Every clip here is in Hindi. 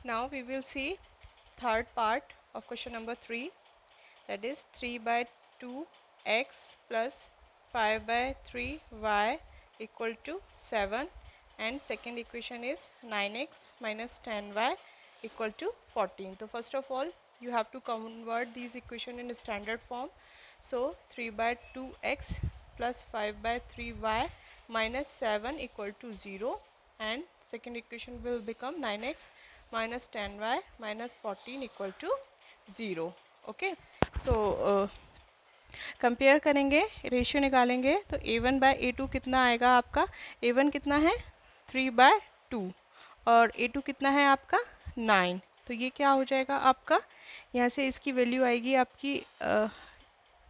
Now we will see third part of question number 3, that is 3 by 2x plus 5 by 3y equal to 7, and second equation is 9x minus 10y equal to 14. So first of all you have to convert these equation in standard form. So 3 by 2x plus 5 by 3y minus 7 equal to 0, and second equation will become 9x minus 10y minus 14 equal to 0. Okay, so compare करेंगे, रेशियो निकालेंगे तो a1 बाय a2 कितना आएगा आपका. a1 कितना है 3 बाय 2 और a2 कितना है आपका 9. तो ये क्या हो जाएगा आपका, यहाँ से इसकी वैल्यू आएगी आपकी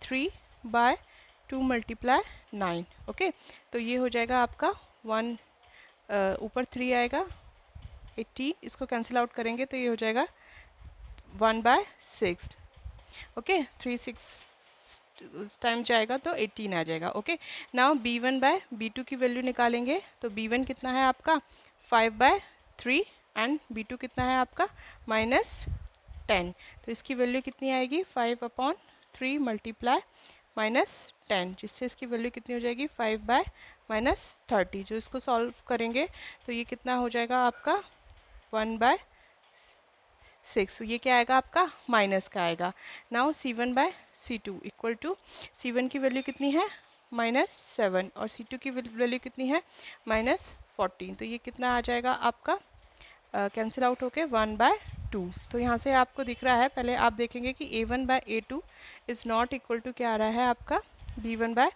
3 बाय 2 मल्टीप्लाई 9. ओके, तो ये हो जाएगा आपका 1, ऊपर 3 आएगा 18, इसको कैंसिल आउट करेंगे तो ये हो जाएगा 1 बाय 6. ओके, 3 6 टाइम जाएगा तो 18 आ जाएगा. Okay, now b1 bye b2 की वैल्यू निकालेंगे तो b1 कितना है आपका 5 बाय 3 एंड b2 कितना है आपका -10. तो इसकी वैल्यू कितनी आएगी 5/3 मल्टीप्लाई -10, जिससे इसकी वैल्यू कितनी हो जाएगी 5 बाय -30. जो इसको सॉल्व करेंगे तो ये कितना हो जाएगा आपका 1 बाय 6. ये क्या आएगा आपका माइनस का आएगा. Now c1 by c2 equal to, c1 की वैल्यू कितनी है -7 और c2 की वैल्यू कितनी है -14. तो ये कितना आ जाएगा आपका कैंसिल आउट होके 1 बाय 2. तो यहाँ से आपको दिख रहा है, पहले आप देखेंगे कि a1 by a2 is not equal to क्या आ रहा है आपका b1 बाय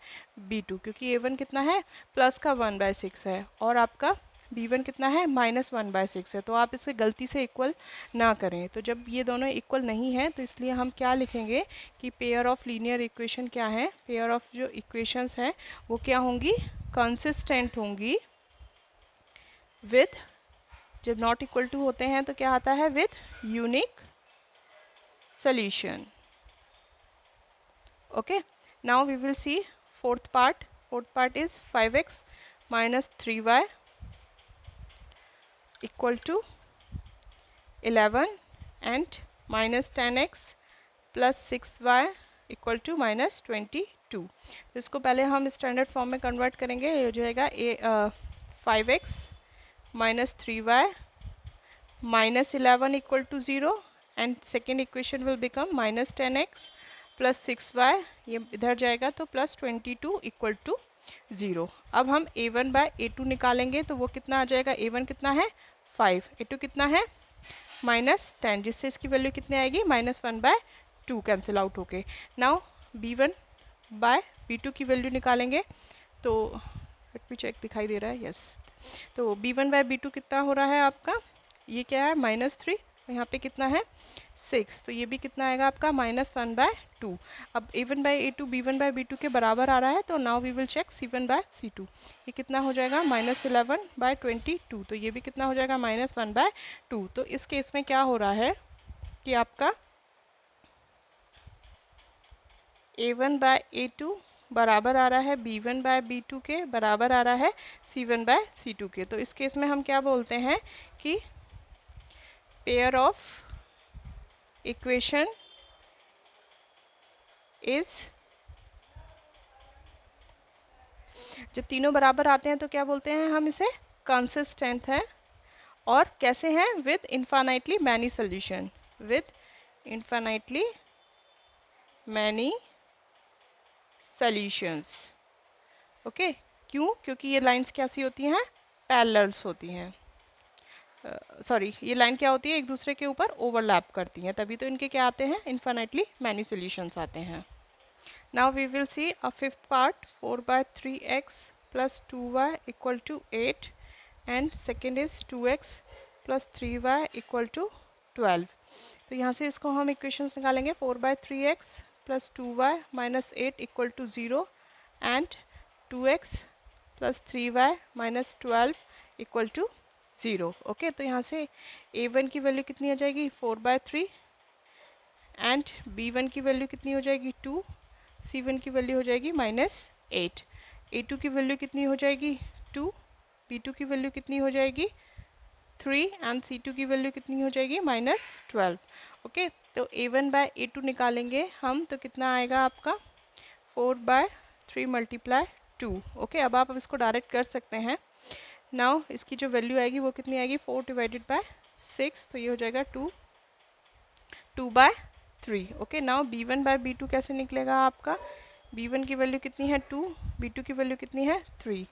b2, क्योंकि a1 कितना है प्लस का 1 बाय 6 है और आपका b1 कितना है -1 बाय 6 है. तो आप इसे गलती से इक्वल ना करें. तो जब ये दोनों इक्वल नहीं है तो इसलिए हम क्या लिखेंगे कि पेयर ऑफ लीनियर इक्वेशन क्या है, पेयर ऑफ जो इक्वेशंस हैं वो क्या होंगी, कंसिस्टेंट होंगी विथ, जब नॉट इक्वल टू होते हैं तो क्या आता है with unique solution. Okay, now we will see fourth part. Fourth part is 5x minus 3y equal to 11 and minus 10x plus 6y equal to minus 22. तो इसको पहले हम स्टैंडर्ड फॉर्म में कन्वर्ट करेंगे. ये हो जाएगा 5x minus 3y minus 11 equal to 0 and second equation will become minus 10x plus 6y, ये इधर जाएगा तो plus 22 equal to 0. अब हम a1 बाय a2 निकालेंगे तो वो कितना आ जाएगा, a1 कितना है 5, a2 कितना है -10, जिससे इसकी वैल्यू कितनी आएगी -1 बाय 2 कैंसिल आउट होके. नाउ b1 बाय b2 की वैल्यू निकालेंगे तो लेट मी चेक, दिखाई दे रहा है यस. तो b1 बाय b2 कितना हो रहा है आपका, ये क्या है -3, यहाँ पे कितना है 6, तो ये भी कितना आएगा आपका -1 बाय 2. अब a1 by a2 b1 bye b2 के बराबर आ रहा है तो now we will check c1 by c2. ये कितना हो जाएगा -11 बाय 22, तो ये भी कितना हो जाएगा -1 बाय 2. तो इस केस में क्या हो रहा है कि आपका a1 बाय a2 बराबर आ रहा है b1 बाय b2 के, बराबर आ रहा है c1 बाय c2 के. तो इस केस में हम क्या बोलते हैं कि पेयर ऑफ इक्वेशन इज, जब तीनों बराबर आते हैं तो क्या बोलते हैं हम इसे, कंसिस्टेंट है. और कैसे हैं, with infinitely many solution, with infinitely many solutions. Okay, क्यों, क्योंकि ये लाइंस कैसी होती हैं, पैरेलल्स होती हैं. सॉरी, ये लाइन क्या होती है, एक दूसरे के ऊपर ओवरलैप करती हैं, तभी तो इनके क्या आते हैं, इन्फाइनाइटली मैनी सॉल्यूशंस आते हैं. Now we will see a fifth part. 4 by 3x plus 2y equal to 8 and second is 2x plus 3y equal to 12. तो यहाँ से इसको हम इक्वेशंस निकालेंगे. 4 by 3x plus 2y minus 8 equal to 0 and 2x plus 3y minus 12 equal to 0. Okay, तो यहाँ से a1 की वैल्यू कितनी हो जाएगी 4 बाय 3 एंड b1 की वैल्यू कितनी हो जाएगी 2, c1 की वैल्यू हो जाएगी -8, a2 की वैल्यू कितनी हो जाएगी 2, b2 की वैल्यू कितनी हो जाएगी 3 एंड C2 की वैल्यू कितनी हो जाएगी -12। ओके, तो A1/A2 निकालेंगे हम तो कितना आएगा आपका 4/3 × 2। ओके, अब आप इसको डायरेक्ट कर सकते हैं। नाउ इसकी जो वैल्यू आएगी वो कितनी आएगी 4/6, तो ये हो जाएगा 2/3। ओके, नाउ B1/B2 कैसे निकलेगा आपका, B1 की वैल्यू कितनी है 2, B2 की वैल्यू कितनी है 3।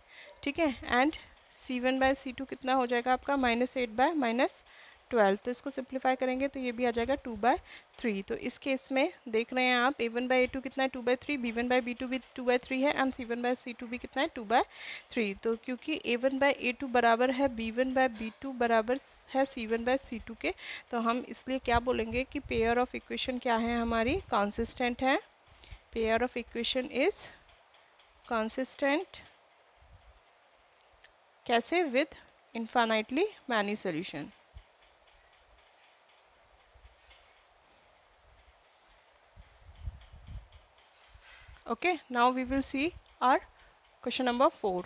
ठीक है, एंड C1/C2 कितना हो जाएगा आपका -8/-12। तो इसको सिंप्लीफाई करेंगे तो ये भी आ जाएगा 2/3। तो इस केस में देख रहे हैं आप A1/A2 कितना है 2/3, B1/B2 भी 2/3 है एंड C1/C2 भी कितना है 2/3। तो क्योंकि A1/A2 बराबर है B1/B2 बराबर है C1/C2 के, तो हम इसलिए क्या बोलेंगे कि पेयर ऑफ इक्वेशन क्या है हमारी, कंसिस्टेंट है। Pair of equation is consistent. कैसे, with infinitely many solution। Okay, now we will see our question number 4।